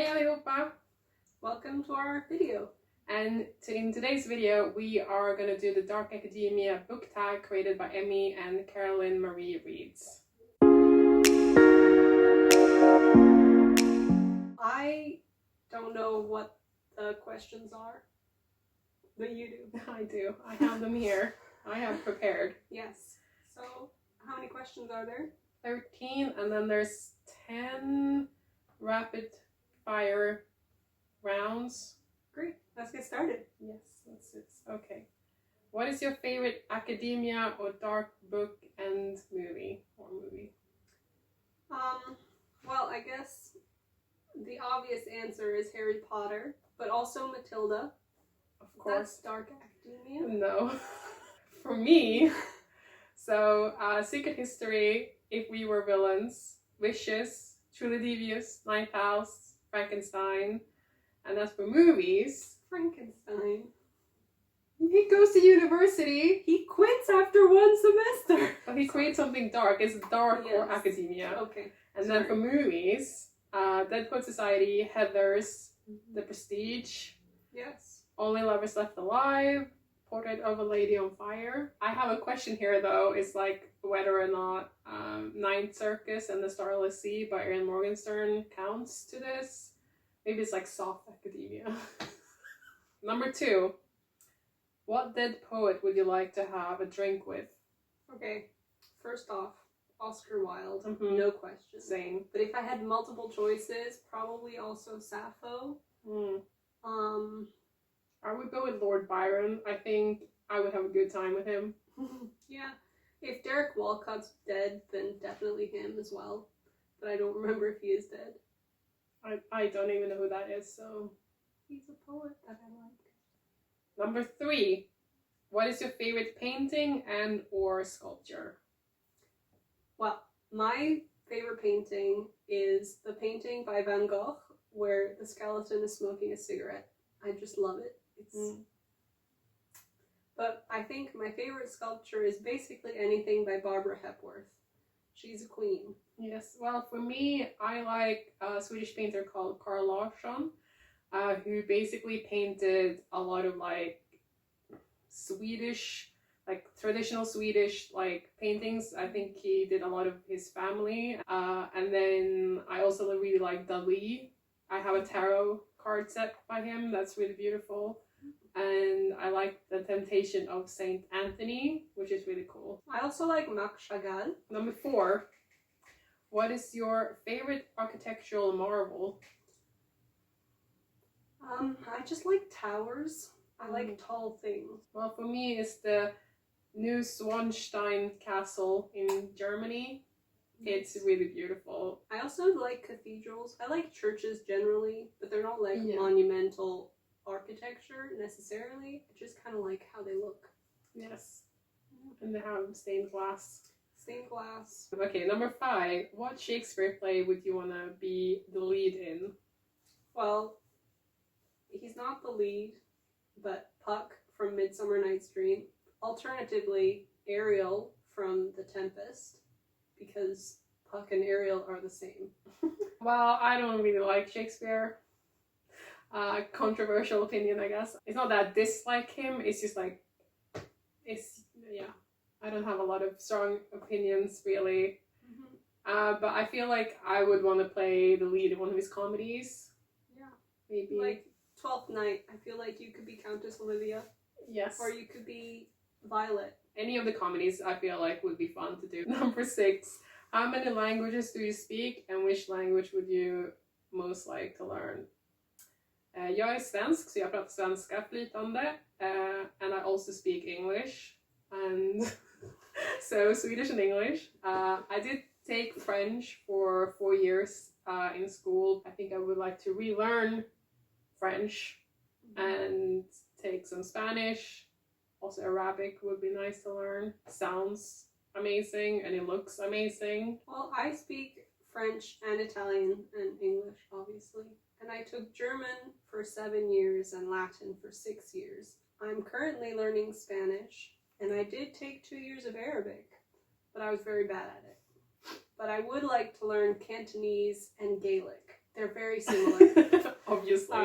allihopa! Welcome to our video. And in today's video, we are going to do the Dark Academia book tag created by Emmy and Carolyn Marie Reeds. I don't know what the questions are, but you do. I do. I have them here. I have prepared. Yes. So, how many questions are there? 13, and then there's 10 rapid fire rounds. Great. Let's get started. Yes, that's it. Okay. What is your favorite academia or dark book and movie? Well, I guess the obvious answer is Harry Potter, but also Matilda. Of course. That's Dark Academia. No. For me, so Secret History, If We Were Villains, Wishes, Truly Devious, Ninth House, Frankenstein. And as for movies, Frankenstein. he goes to university. He quits after one semester. But he creates something dark. It's dark Yes. or academia. Okay. And then for movies, Dead Poet Society, Heathers, The Prestige, Yes. Only Lovers Left Alive, Portrait of a Lady on Fire. I have a question here though, is like whether or not Ninth Circus and the Starless Sea by Erin Morgenstern counts to this. Maybe it's like soft academia. Number 2. What dead poet would you like to have a drink with? Okay. First off, Oscar Wilde. Mhm. No question. Same. But if I had multiple choices, probably also Sappho. I would go with Lord Byron. I think I would have a good time with him. Yeah. If Derek Walcott's dead, then definitely him as well. But I don't remember if he is dead. I don't even know who that is, so. He's a poet that I like. Number 3. What is your favorite painting and or sculpture? Well, my favorite painting is the painting by Van Gogh where the skeleton is smoking a cigarette. I just love it. But I think my favorite sculpture is basically anything by Barbara Hepworth. She's a queen. Yes, well, for me, I like a Swedish painter called Carl Larsson, who basically painted a lot of like Swedish, like traditional Swedish like paintings. I think he did a lot of his family. And then I also really like Dali. I have a tarot card set by him that's really beautiful. And I like The Temptation of Saint Anthony, which is really cool. I also like Marc Chagall. Number 4. What is your favorite architectural marvel? I just like towers. I like tall things. Well, for me, it's the Neuschwanstein Castle in Germany. It's really beautiful. I also like cathedrals. I like churches generally, but they're not like monumental architecture necessarily. I just kind of like how they look. Yes. And they have stained glass. Stained glass. Okay, number 5. What Shakespeare play would you want to be the lead in? Well, he's not the lead, but Puck from Midsummer Night's Dream. Alternatively, Ariel from The Tempest, because Puck and Ariel are the same. Well, I don't really like Shakespeare. Controversial opinion, I guess. It's not that I dislike him, it's just like, I don't have a lot of strong opinions, really. But I feel like I would want to play the lead in one of his comedies. Yeah. Maybe. Like Twelfth Night, I feel like you could be Countess Olivia. Yes. Or you could be Violet. Any of the comedies I feel like would be fun to do. Number 6. How many languages do you speak and which language would you most like to learn? Jag är svensk, så jag pratar svenska flytande. And I also speak English. And so Swedish and English. I did take French for 4 years in school. I think I would like to relearn French and take some Spanish. Also Arabic would be nice to learn. Sounds amazing and it looks amazing. Well, I speak French and Italian and English, obviously. And I took German for 7 years and Latin for 6 years. I'm currently learning Spanish, and I did take 2 years of Arabic, but I was very bad at it. But I would like to learn Cantonese and Gaelic. They're very similar. Obviously.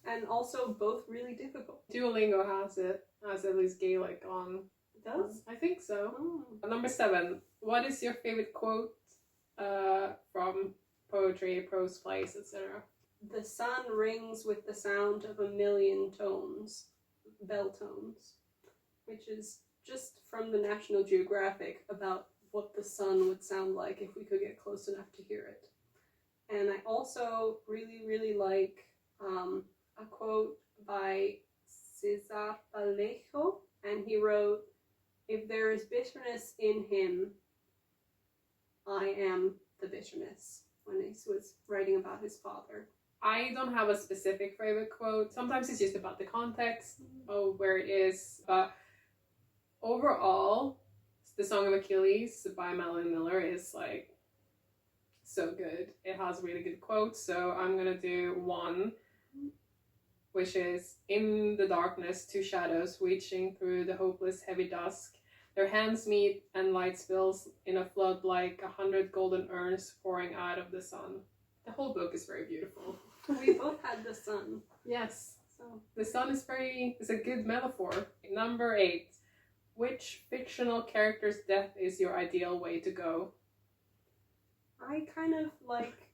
And also both really difficult. Duolingo has at least Gaelic on. It does? I think so. Oh. Number 7. What is your favorite quote from poetry, prose, plays, etc.? The sun rings with the sound of a million tones, bell tones, which is just from the National Geographic about what the sun would sound like if we could get close enough to hear it. And I also really, really like a quote by Cesar Vallejo, and he wrote, "If there is bitterness in him, I am the bitterness," when he was writing about his father. I don't have a specific favorite quote. Sometimes it's just about the context of where it is. But overall, The Song of Achilles by Madeline Miller is like so good. It has really good quotes. So I'm gonna do one, which is, "In the darkness, two shadows reaching through the hopeless heavy dusk. Their hands meet and light spills in a flood like 100 golden urns pouring out of the sun." The whole book is very beautiful. We both had the sun. Yes. So The sun is a good metaphor. Number 8. Which fictional character's death is your ideal way to go? I kind of like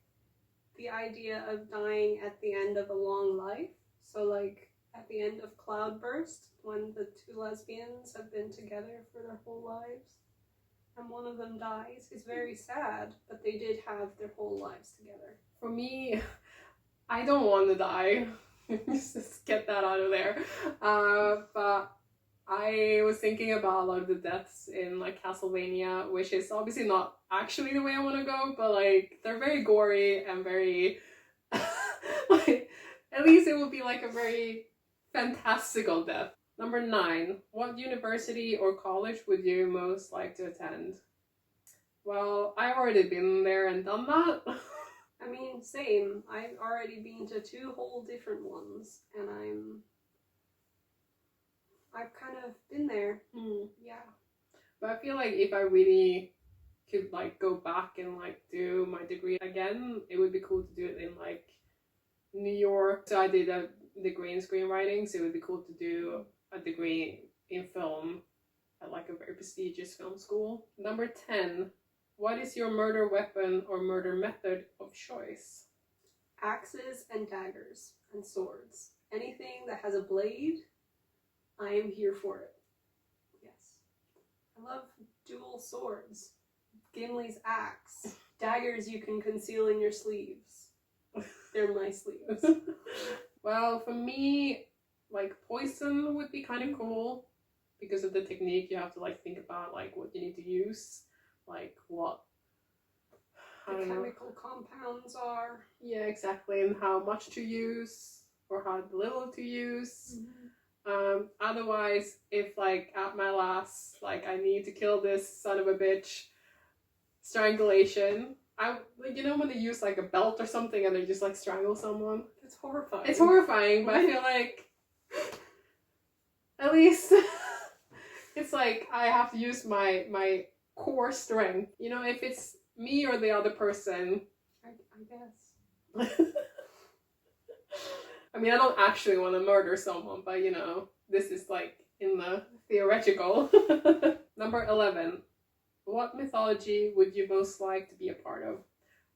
the idea of dying at the end of a long life. So like at the end of Cloudburst, when the two lesbians have been together for their whole lives and one of them dies. It's very sad, but they did have their whole lives together. For me, I don't want to die. Just get that out of there. But I was thinking about a lot of the deaths in like Castlevania, which is obviously not actually the way I want to go, but like they're very gory and very like, at least it would be like a very fantastical death. Number 9. What university or college would you most like to attend? Well, I've already been there and done that. I mean, same. I've already been to 2 whole different ones, and I've kind of been there. Yeah. But I feel like if I really could like go back and like do my degree again, it would be cool to do it in like New York. So I did a degree in screenwriting, so it would be cool to do a degree in film at like a very prestigious film school. Number 10. What is your murder weapon or murder method of choice? Axes and daggers and swords. Anything that has a blade, I am here for it. Yes. I love dual swords. Gimli's axe. Daggers you can conceal in your sleeves. They're my sleeves. Well, for me, like poison would be kind of cool because of the technique. You have to like think about like what you need to use, like what the chemical compounds are. Yeah, exactly, and how much to use or how little to use. Otherwise, if like at my last, like I need to kill this son of a bitch, strangulation. You know when they use like a belt or something and they just like strangle someone? It's horrifying. It's horrifying, but I feel like at least it's like I have to use my core strength. You know, if it's me or the other person. I guess. I mean, I don't actually want to murder someone, but you know, this is like in the theoretical. Number 11. What mythology would you most like to be a part of?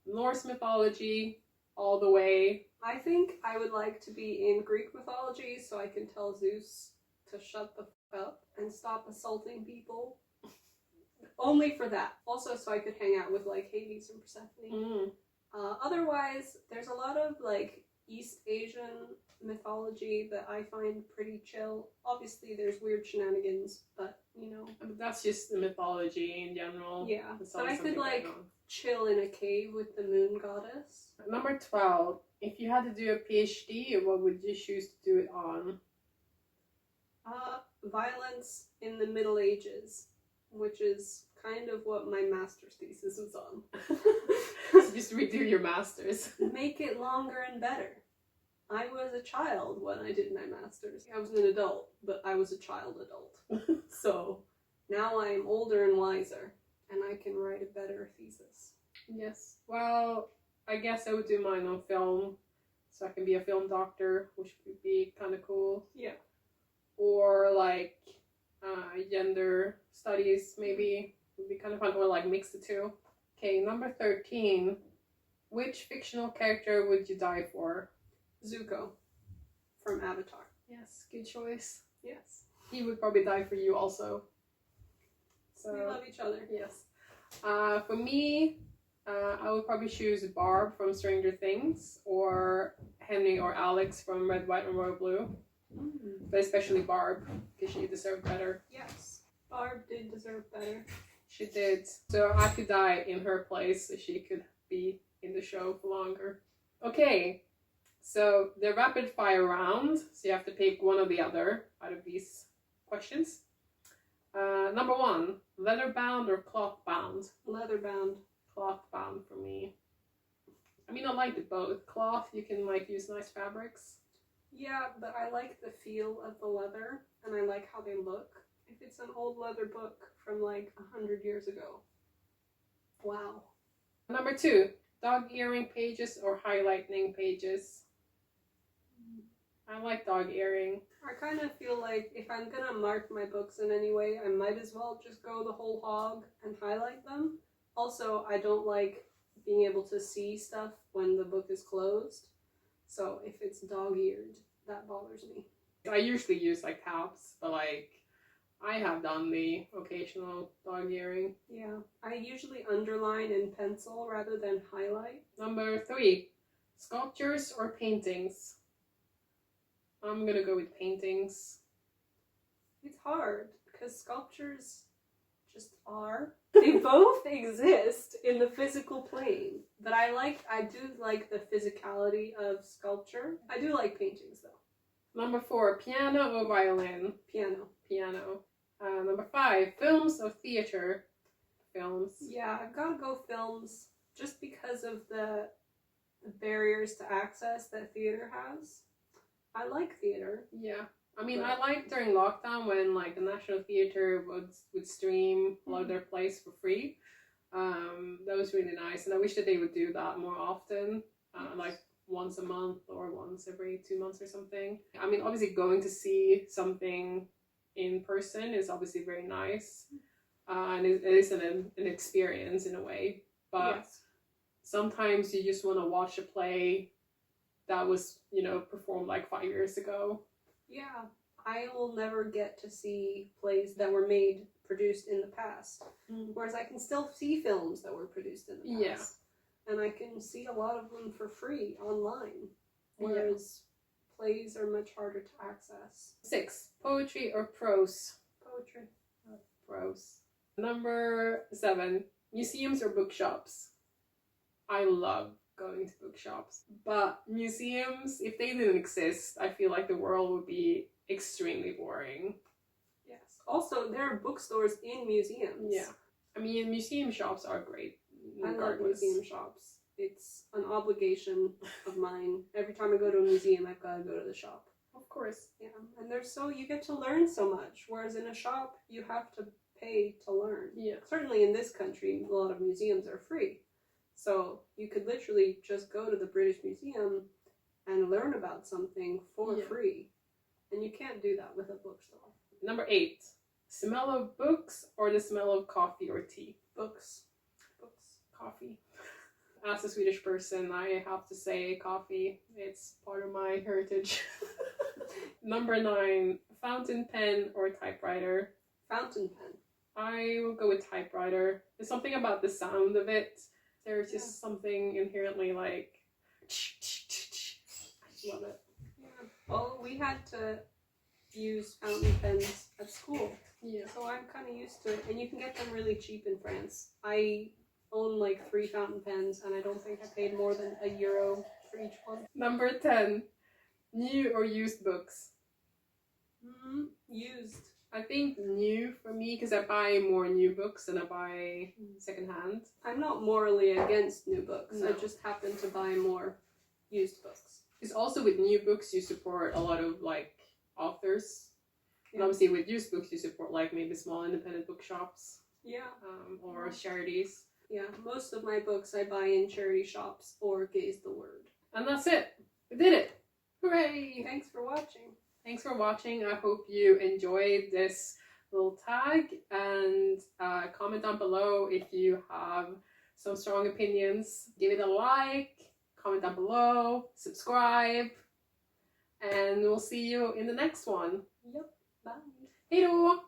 Norse mythology, all the way. I think I would like to be in Greek mythology so I can tell Zeus to shut the fuck up and stop assaulting people. Only for that. Also so I could hang out with like Hades and Persephone. Otherwise, there's a lot of like East Asian mythology that I find pretty chill. Obviously there's weird shenanigans, but you know. That's just the mythology in general. Yeah, but I could like chill in a cave with the moon goddess. Number 12. If you had to do a PhD, what would you choose to do it on? Violence in the Middle Ages, which is kind of what my master's thesis was on. So just redo your master's. Make it longer and better. I was a child when I did my master's. I was an adult, but I was a child adult. So now I am older and wiser, and I can write a better thesis. Yes. Well, I guess I would do mine on film, so I can be a film doctor, which would be kind of cool. Yeah. Or like gender studies, maybe would be kind of fun, or like mix the two. Okay, number 13. Which fictional character would you die for? Zuko from Avatar. Yes, good choice. Yes. He would probably die for you also. So We love each other. yes. For me, I would probably choose Barb from Stranger Things, or Henry or Alex from Red, White, and Royal Blue. But especially Barb, because she deserved better. Yes. Barb did deserve better. She did. So I could die in her place so she could be in the show for longer. Okay, so the rapid fire round. So you have to pick one or the other out of these questions. Number 1, leather bound or cloth bound? Leather bound. Cloth bound for me. I mean, I like it both. Cloth, you can like use nice fabrics. Yeah, but I like the feel of the leather, and I like how they look. If it's an old leather book from like 100 years ago. Wow. Number 2, dog earring pages or highlighting pages? I like dog earring. I kind of feel like if I'm gonna mark my books in any way, I might as well just go the whole hog and highlight them. Also, I don't like being able to see stuff when the book is closed. So if it's dog-eared, that bothers me. I usually use like tabs, but like I have done the occasional dog earring. Yeah, I usually underline in pencil rather than highlight. Number 3, sculptures or paintings? I'm gonna go with paintings. It's hard because sculptures just are. They both exist in the physical plane, but I do like the physicality of sculpture. I do like paintings though. Number 4, piano or violin? Piano. Piano. Number 5, films or theater? Films. Yeah, I've got to go films just because of the barriers to access that theater has. I like theater. Yeah. I mean, I like during lockdown when like the National Theatre would stream a lot of their plays for free. That was really nice, and I wish that they would do that more often, like once a month or once every 2 months or something. I mean, obviously going to see something in person is obviously very nice, and it is an experience in a way. But Yes. sometimes you just want to watch a play that was, performed like 5 years ago. Yeah, I will never get to see plays that were produced in the past. Whereas I can still see films that were produced in the past. Yeah. And I can see a lot of them for free online. Whereas plays are much harder to access. 6, poetry or prose? Poetry. Prose. Number 7, museums or bookshops? I love going to bookshops, but museums, if they didn't exist, I feel like the world would be extremely boring. Yes. Also, there are bookstores in museums. Yeah. I mean, museum shops are great. I love museum shops. It's an obligation of mine. Every time I go to a museum, I've got to go to the shop. Of course. Yeah, and you get to learn so much, whereas in a shop, you have to pay to learn. Yeah. Certainly in this country, a lot of museums are free. So you could literally just go to the British Museum and learn about something for free. And you can't do that with a bookstore. Number 8, smell of books or the smell of coffee or tea? Books. Coffee. As a Swedish person, I have to say coffee. It's part of my heritage. Number 9, fountain pen or typewriter? Fountain pen. I will go with typewriter. There's something about the sound of it. There's just something inherently like... I just love it. Yeah. Well, we had to use fountain pens at school. Yeah. So I'm kind of used to it. And you can get them really cheap in France. I own like 3 fountain pens, and I don't think I paid more than €1 for each one. Number 10, new or used books? Used. I think new for me, because I buy more new books than I buy secondhand. I'm not morally against new books. No. I just happen to buy more used books. Because also with new books, you support a lot of like authors. And obviously with used books, you support like maybe small independent bookshops. Yeah. Or charities. Yeah, most of my books I buy in charity shops or Gaze the Word. And that's it. We did it. Hooray! Thanks for watching. Thanks for watching. I hope you enjoyed this little tag, and comment down below if you have some strong opinions. Give it a like, comment down below, subscribe, and we'll see you in the next one. Yep, bye. Hej då!